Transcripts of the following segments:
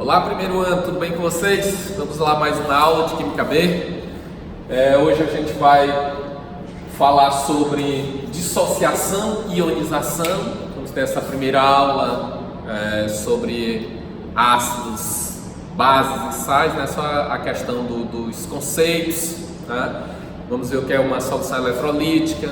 Olá, primeiro ano, tudo bem com vocês? Vamos lá, mais uma aula de Química B. Hoje a gente vai falar sobre dissociação e ionização. Vamos ter essa primeira aula sobre ácidos, bases e sais, né? Só a questão dos conceitos, né? Vamos ver o que é uma solução eletrolítica,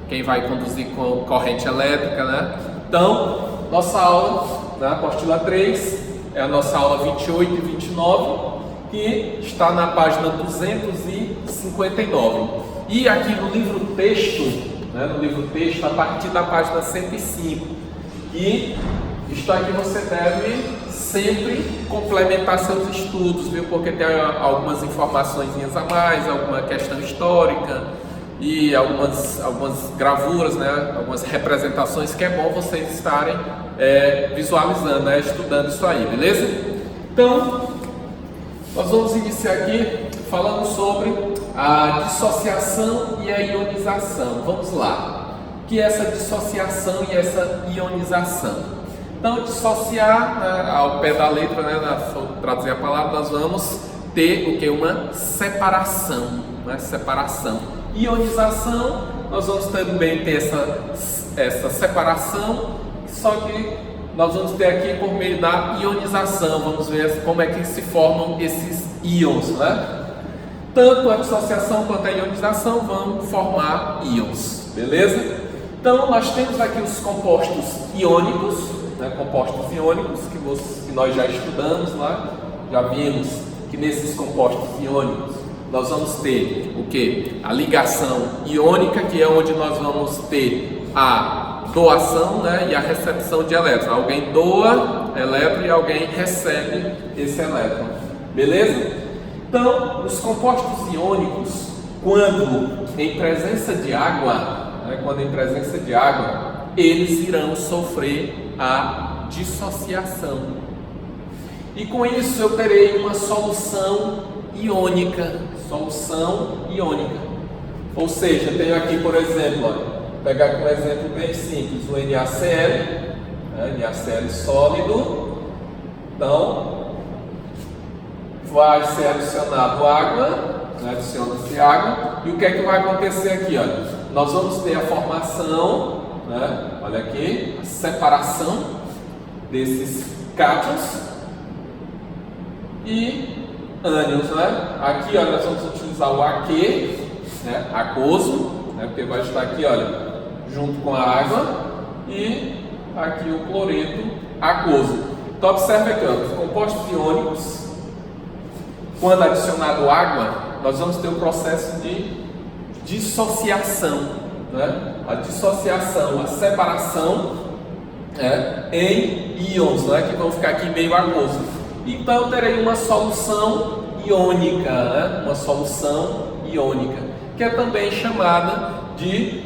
quem vai conduzir com corrente elétrica, né? Então, nossa aula, né, apostila 3, é a nossa aula 28 e 29, que está na página 259. E aqui no livro texto, né, a partir da página 105. E isto aqui você deve sempre complementar seus estudos, viu? Porque tem algumas informações a mais, alguma questão histórica e algumas gravuras, né? Algumas representações que é bom vocês estarem visualizando, né? Estudando isso aí, beleza? Então, nós vamos iniciar aqui falando sobre a dissociação e a ionização. Vamos lá. O que é essa dissociação e essa ionização? Então, dissociar, né, ao pé da letra, né, traduzir a palavra, nós vamos ter o que? Uma separação, né? Separação. Ionização, nós vamos também ter essa separação, só que nós vamos ter aqui por meio da ionização. Vamos ver como é que se formam esses íons, né? Tanto a dissociação quanto a ionização vão formar íons, beleza? Então, nós temos aqui os compostos iônicos, né? Compostos iônicos que nós já estudamos lá, já vimos que nesses compostos iônicos nós vamos ter o que? A ligação iônica, que é onde nós vamos ter a doação, né, e a recepção de elétrons. Alguém doa elétron e alguém recebe esse elétron. Beleza? Então, os compostos iônicos, quando em presença de água, né, eles irão sofrer a dissociação. E com isso eu terei uma solução iônica. Ou seja, tenho aqui, por exemplo, olha, pegar aqui um exemplo bem simples, o NaCl, né, NaCl sólido. Então, vai ser adicionado água, né, adiciona-se água, e o que é que vai acontecer aqui? Olha? Nós vamos ter a formação, né, olha aqui, a separação desses cátions e ânions, né? Aqui, olha, nós vamos utilizar o aqui, né, aquoso, né, porque vai estar aqui, olha, junto com a água, e aqui o cloreto aquoso. Então, observe aqui, ó, os compostos iônicos, quando adicionado água, nós vamos ter o processo de dissociação, né? A dissociação, a separação em íons, né, que vão ficar aqui meio aquoso. Então, eu terei uma solução iônica, né? Uma solução iônica, que é também chamada de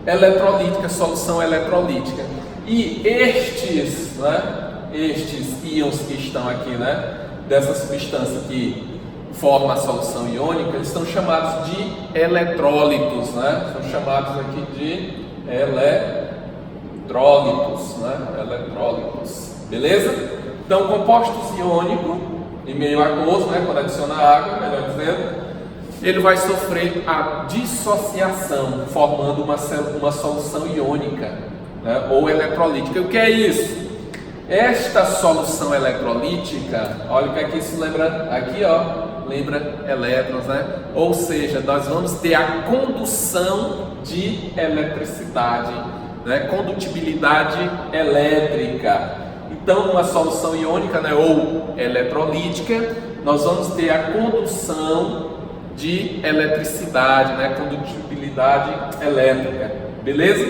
eletrolítica, solução eletrolítica. E estes íons que estão aqui, né, dessa substância que forma a solução iônica, eles são chamados de eletrólitos, né? São chamados aqui de eletrólitos, né? Eletrólitos, beleza? Então, compostos iônicos em meio aquoso, né, quando adiciona água, melhor dizendo, ele vai sofrer a dissociação, formando uma solução iônica, né, ou eletrolítica. E o que é isso? Esta solução eletrolítica, olha o que aqui se lembra, aqui ó, lembra elétrons, né? Ou seja, nós vamos ter a condução de eletricidade, né, condutibilidade elétrica. Então, numa solução iônica, né, ou eletrolítica, nós vamos ter a condução de eletricidade, né, condutibilidade elétrica, beleza?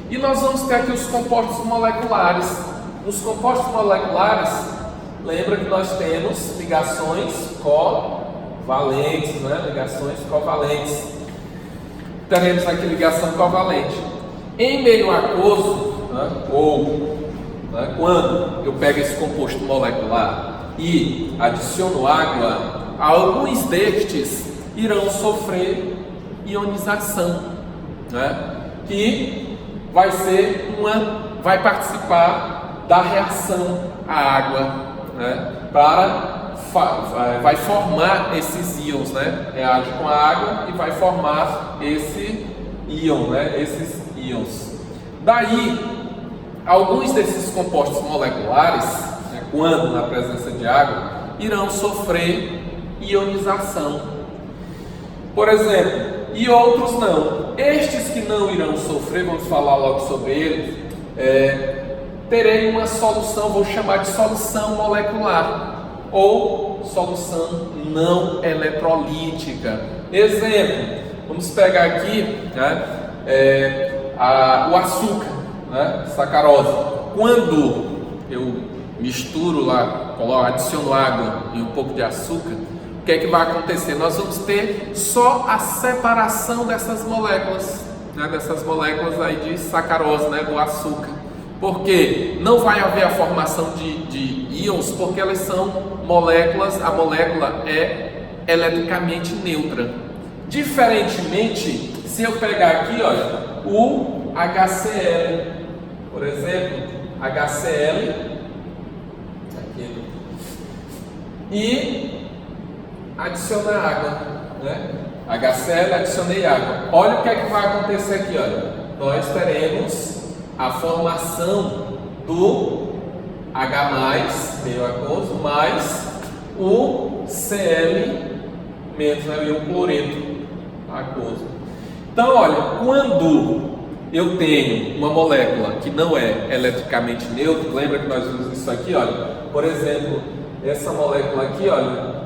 E nós vamos ter aqui os compostos moleculares. Nos compostos moleculares, lembra que nós temos ligações covalentes, né, ligações covalentes. Teremos aqui ligação covalente. Em meio aquoso, né, quando eu pego esse composto molecular e adiciono água, alguns destes irão sofrer ionização, né? Que vai participar da reação à água, né, vai formar esses íons, né? Reage com a água e vai formar esse íon, né? Esses íons. Daí, alguns desses compostos moleculares, né, quando na presença de água, irão sofrer ionização, por exemplo, e outros não. Estes que não irão sofrer, vamos falar logo sobre eles, terei uma solução, vou chamar de solução molecular ou solução não eletrolítica. Exemplo, vamos pegar aqui, né, o açúcar, né, sacarose. Quando eu misturo lá, adiciono água e um pouco de açúcar, o que é que vai acontecer? Nós vamos ter só a separação dessas moléculas, né, aí de sacarose, né, do açúcar. Porque não vai haver a formação de íons, porque elas são moléculas, a molécula é eletricamente neutra. Diferentemente, se eu pegar aqui, olha, o HCl, por exemplo, HCl, aqui, e adicionar água, né? HCl, adicionei água. Olha o que é que vai acontecer aqui, olha. Nós teremos a formação do H+, meio aquoso, mais o Cl-, né, o cloreto aquoso. Então, olha, quando eu tenho uma molécula que não é eletricamente neutra, lembra que nós vimos isso aqui, olha, por exemplo, essa molécula aqui, olha,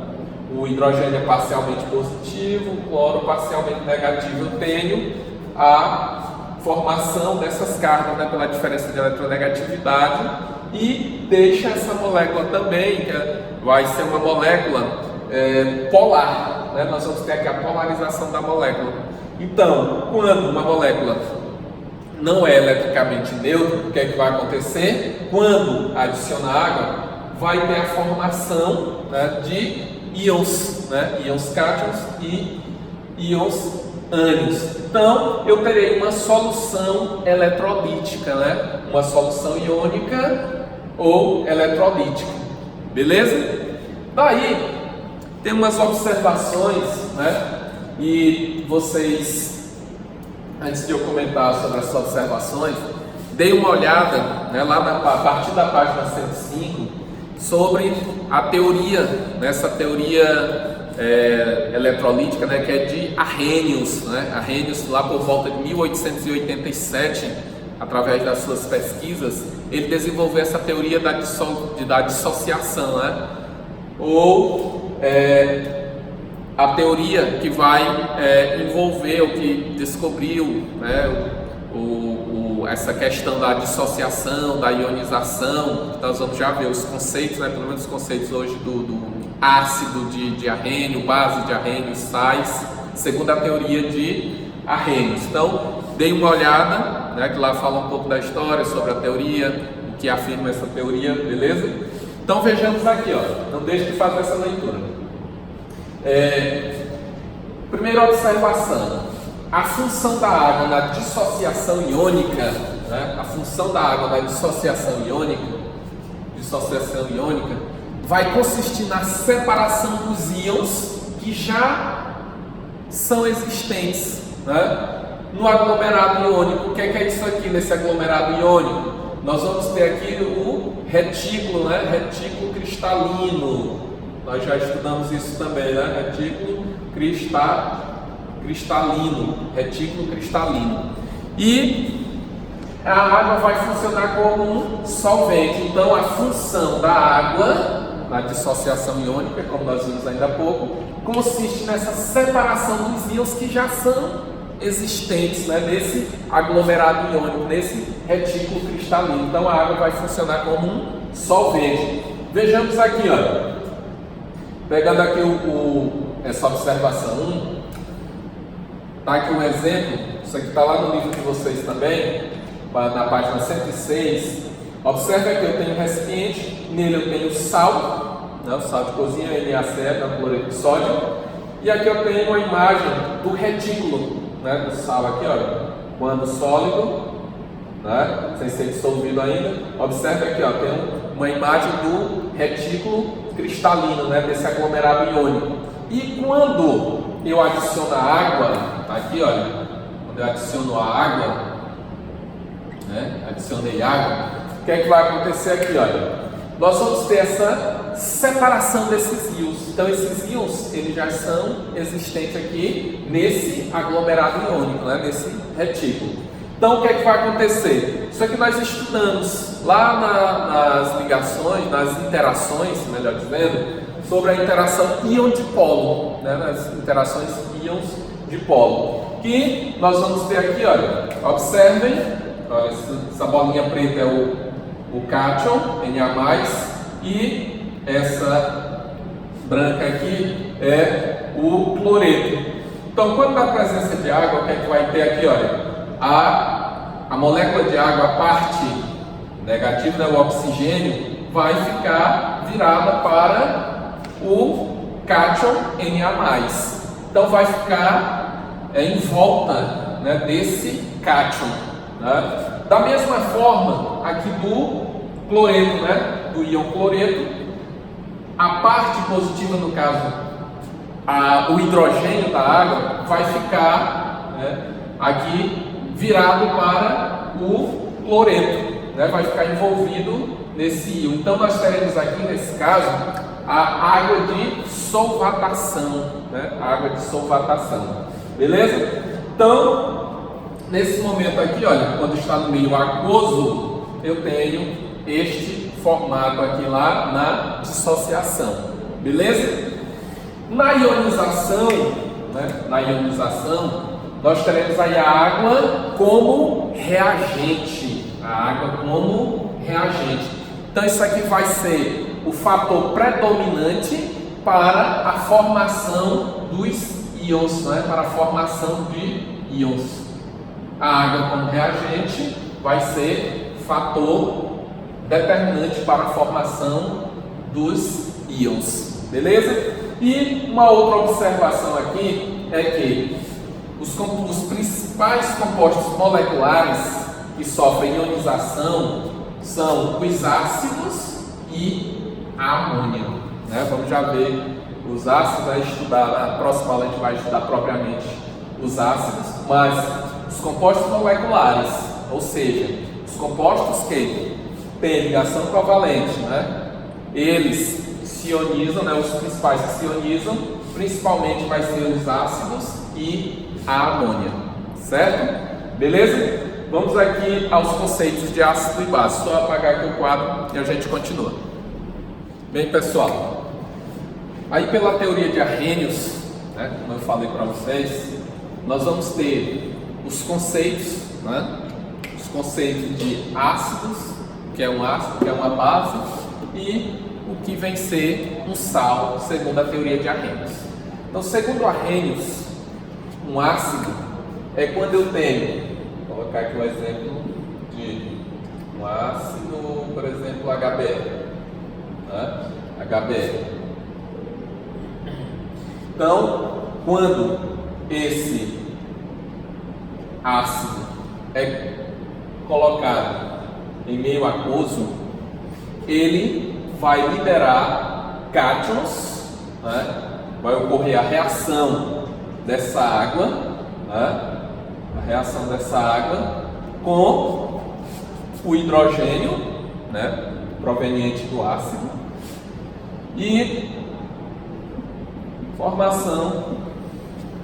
o hidrogênio é parcialmente positivo, o cloro parcialmente negativo. Eu tenho a formação dessas cargas, né, pela diferença de eletronegatividade, e deixa essa molécula também, que vai ser uma molécula polar, né? Nós vamos ter aqui a polarização da molécula. Então, quando uma molécula não é eletricamente neutra, o que é que vai acontecer? Quando adiciona água, vai ter a formação, né, de íons, né, íons cátions e íons ânions. Então, eu terei uma solução eletrolítica, né? Uma solução iônica ou eletrolítica. Beleza? Daí, tem umas observações, né? E vocês, antes de eu comentar sobre essas observações, dei uma olhada, né, lá a partir da página 105, sobre a teoria, nessa teoria eletrolítica, né, que é de Arrhenius, né? Arrhenius, lá por volta de 1887, através das suas pesquisas, ele desenvolveu essa teoria da dissociação, né? Ou a teoria que vai envolver, o que descobriu, né, essa questão da dissociação, da ionização. Nós vamos já ver os conceitos, né, pelo menos os conceitos hoje do ácido de Arrhênio, base de Arrhênio, sais, segundo a teoria de Arrhenius. Então, dei uma olhada, né, que lá fala um pouco da história sobre a teoria, o que afirma essa teoria, beleza? Então vejamos aqui, ó, não deixe de fazer essa leitura. Primeira observação: a função da água na dissociação iônica, né, a função da água na dissociação iônica vai consistir na separação dos íons que já são existentes, né, no aglomerado iônico. O que é isso aqui nesse aglomerado iônico? Nós vamos ter aqui o retículo, né, retículo cristalino. Nós já estudamos isso também, né, retículo cristalino, retículo cristalino. E a água vai funcionar como um solvente. Então, a função da água na dissociação iônica, como nós vimos ainda há pouco, consiste nessa separação dos íons que já são existentes, né, nesse aglomerado iônico, nesse retículo cristalino. Então, a água vai funcionar como um solvente. Vejamos aqui, ó, pegando aqui essa observação 1, está aqui um exemplo. Isso aqui está lá no livro de vocês também, na página 106. Observe aqui, eu tenho um recipiente, nele eu tenho sal, né, o sal de cozinha, NaCl, cloreto de sódio, e aqui eu tenho uma imagem do retículo, né, do sal aqui, olha, quando sólido, né, sem ser dissolvido ainda. Observe aqui, ó, tem uma imagem do retículo cristalino, né, desse aglomerado iônico. E quando eu adiciono a água, tá aqui, olha, quando eu adiciono a água, né, adicionei água, o que é que vai acontecer aqui, olha? Nós vamos ter essa separação desses íons. Então esses íons, eles já são existentes aqui nesse aglomerado iônico, né, nesse retículo. Então o que é que vai acontecer? Isso aqui nós estudamos lá nas ligações, nas interações, melhor dizendo, sobre a interação íon-dipolo, né, nas interações íons dipolo, que nós vamos ter aqui, olha, observem, olha, essa bolinha preta é o cátion, Na+, e essa branca aqui é o cloreto. Então, quando na presença de água, o que é que vai ter aqui, olha? A molécula de água, a parte negativa, né, o oxigênio, vai ficar virada para o cátion Na+. Então vai ficar em volta, né, desse cátion, né? Da mesma forma, aqui do cloreto, né, do íon cloreto, a parte positiva, no caso, o hidrogênio da água, vai ficar, né, aqui virado para o cloreto, né, vai ficar envolvido nesse íon. Então nós teremos aqui, nesse caso, a água de solvatação, né, a água de solvatação, beleza? Então, nesse momento aqui, olha, quando está no meio aquoso, eu tenho este formato aqui lá na dissociação, beleza? Na ionização, né, nós teremos aí a água como reagente, Então isso aqui vai ser o fator predominante para a formação dos íons, né, para a formação de íons. A água como reagente vai ser fator determinante para a formação dos íons, beleza? E uma outra observação aqui é que os principais compostos moleculares que sofrem ionização são os ácidos e a amônia, né? Vamos já ver os ácidos, vai estudar, na próxima aula a gente vai estudar propriamente os ácidos, mas os compostos moleculares, ou seja, os compostos que têm ligação covalente, né, eles se ionizam, né, os principais que se ionizam, principalmente vai ser os ácidos e a amônia, certo? Beleza? Vamos aqui aos conceitos de ácido e base. Só apagar aqui o quadro e a gente continua. Bem, pessoal, aí pela teoria de Arrhenius, né, como eu falei para vocês, nós vamos ter os conceitos, né? Os conceitos de ácidos, que é um ácido, que é uma base, e o que vem ser um sal, segundo a teoria de Arrhenius. Então, segundo Arrhenius, um ácido é quando eu tenho, vou colocar aqui um exemplo de um ácido, por exemplo, HBr, né? HBr. Então, quando esse ácido é colocado em meio aquoso, ele vai liberar cátions, né? Vai ocorrer a reação dessa água, né? A reação dessa água com o hidrogênio, né, proveniente do ácido, e formação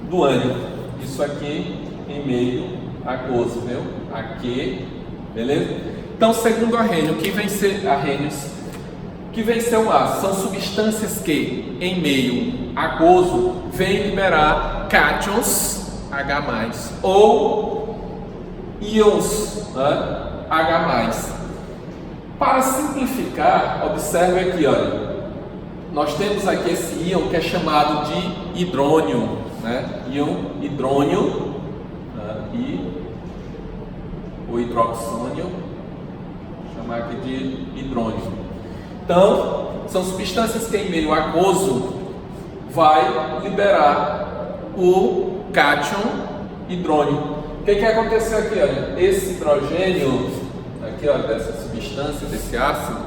do ânion. Isso aqui em meio aquoso, viu? Aqui, beleza? Então, segundo Arrhenius, que vem ser o ácido? São substâncias que, em meio aquoso, vêm liberar cátions H+, ou íons, né, H+. Para simplificar, observe aqui, olha, nós temos aqui esse íon que é chamado de hidrônio, né? Íon hidrônio, né? E o hidroxônio, vou chamar aqui de hidrônio. Então, são substâncias que em meio aquoso vai liberar o cátion hidrônio. O que aconteceu aqui? Olha, esse hidrogênio, aqui, olha, dessa substância, desse ácido,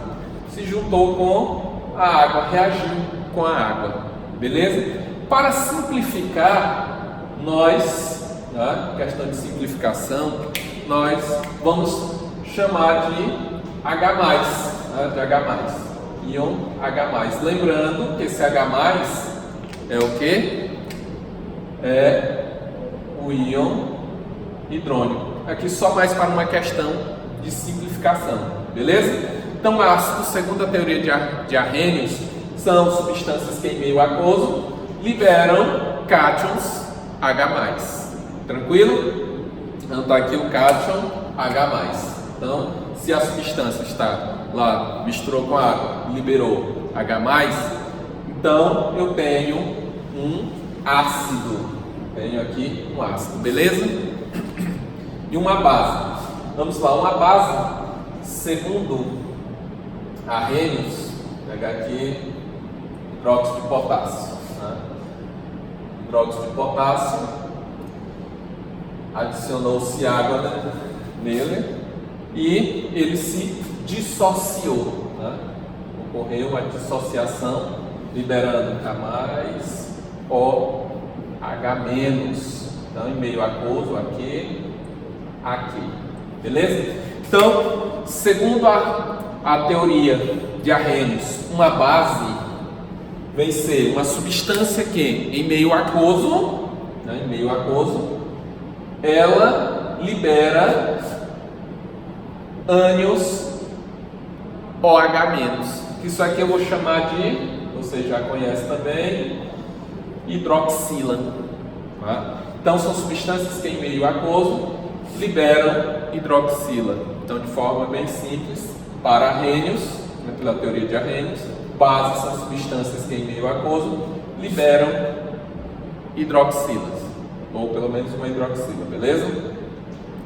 se juntou com a água, reagiu com a água, beleza? Para simplificar, nós, né, questão de simplificação, nós vamos chamar de H+, né, de H+, íon H+. Lembrando que esse H+, é o que? É o íon hidrônio. Aqui só mais para uma questão de simplificação, beleza? Então, ácidos, segundo a teoria de Arrhenius, são substâncias que em meio aquoso liberam cátions H+. Tranquilo? Então está aqui o cátion H+. Então, se a substância está lá, misturou com a água, liberou H+, então eu tenho um ácido. Tenho aqui um ácido, beleza? E uma base. Vamos lá, uma base, segundo Arrhenius, vou pegar aqui hidróxido de potássio. Né? Hidróxido de potássio, adicionou-se água nele e ele se dissociou. Né? Ocorreu uma dissociação, liberando H+, H-. Então, em meio aquoso, aqui. Beleza? Então, segundo a teoria de Arrhenius, uma base vem ser uma substância que, em meio aquoso, né, ela libera ânions OH-. Isso aqui eu vou chamar de, você já conhece também, hidroxila. Tá? Então, são substâncias que, em meio aquoso, liberam hidroxila. Então, de forma bem simples, para Arrhenius, né, pela teoria de Arrhenius, bases são substâncias que em meio aquoso liberam hidroxilas, ou pelo menos uma hidroxila, beleza?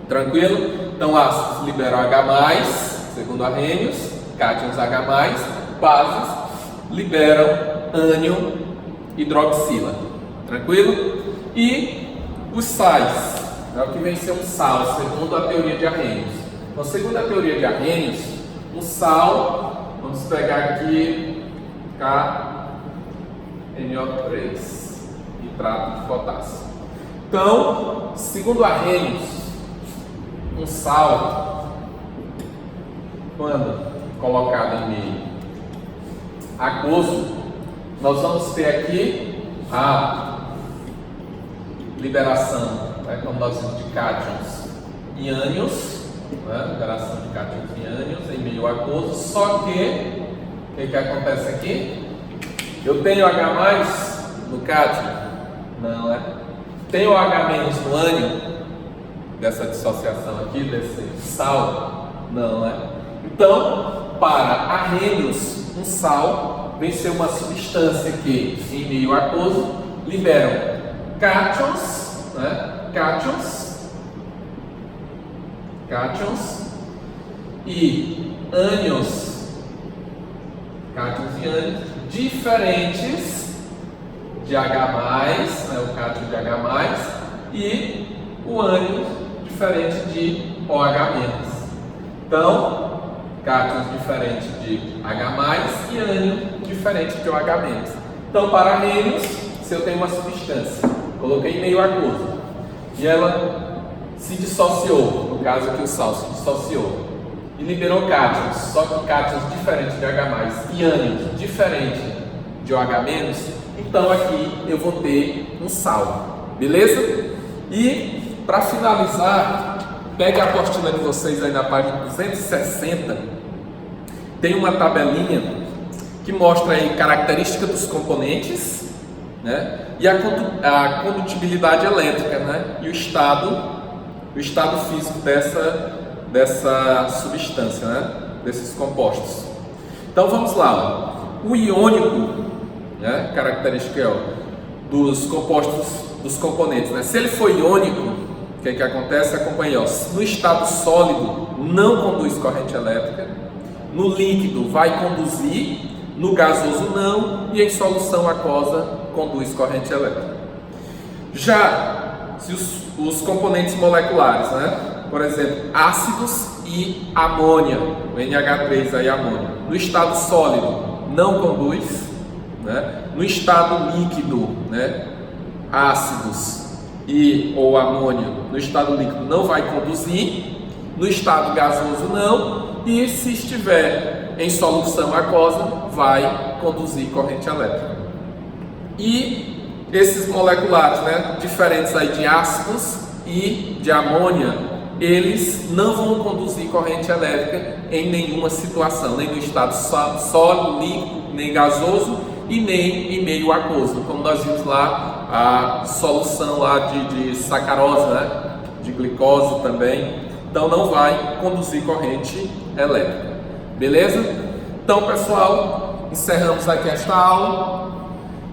Tranquilo? Então, ácidos liberam H+, segundo Arrhenius, cátions H+, bases liberam ânion hidroxila. Tranquilo? E os sais, é o que vem ser um sal, segundo a teoria de Arrhenius. Então, segundo a teoria de Arrhenius, um sal, vamos pegar aqui KNO3, nitrato de potássio. Então, segundo Arrhenius, um sal, quando colocado em meio aquoso, nós vamos ter aqui a liberação, né, como nós vimos, de cátions e ânions, né, liberação de cátions e ânions em meio aquoso, só que, o que acontece aqui? Eu tenho H+ no cátion? Não, é? Tenho H- no ânion, dessa dissociação aqui, desse sal? Não, é? Então, para Arrhenius, um sal vem ser uma substância que, em meio aquoso, liberam cátions, né? Cátions e ânions, diferentes de H+, né? O cátion de H+, e o ânion diferente de OH-. Então, cátions diferentes de H+, e ânion diferente de OH-. Então, para Arrhenius, se eu tenho uma substância, coloquei em meio aquoso, e ela se dissociou, no caso aqui o sal se dissociou, e liberou cátions, só que cátions diferentes de H+, e ânions diferentes de OH-, então aqui eu vou ter um sal, beleza? E, para finalizar, pegue a apostila de vocês aí na página 260, tem uma tabelinha que mostra aí característica dos componentes, né? E a condutibilidade elétrica, né? E o estado físico dessa substância, né? Desses compostos. Então vamos lá. O iônico, né? Característica dos compostos, dos componentes, né? Se ele for iônico, o que acontece? Acompanhe, ó, no estado sólido não conduz corrente elétrica, no líquido vai conduzir, no gasoso não, e em solução aquosa conduz corrente elétrica. Já se os componentes moleculares, né? Por exemplo, ácidos e amônia, o NH3 aí, amônia. No estado sólido não conduz, né? No estado líquido, né, ácidos e ou amônia no estado líquido não vai conduzir, no estado gasoso não, e se estiver em solução aquosa vai conduzir corrente elétrica. E esses moleculares, né, diferentes aí de ácidos e de amônia, eles não vão conduzir corrente elétrica em nenhuma situação, nem no estado sólido, líquido, nem gasoso e nem em meio aquoso, como nós vimos lá a solução lá de sacarose, né, de glicose também, então não vai conduzir corrente elétrica, beleza? Então pessoal, encerramos aqui esta aula,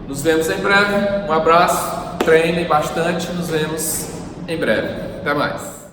nos vemos em breve, um abraço, treinem bastante, nos vemos em breve, até mais.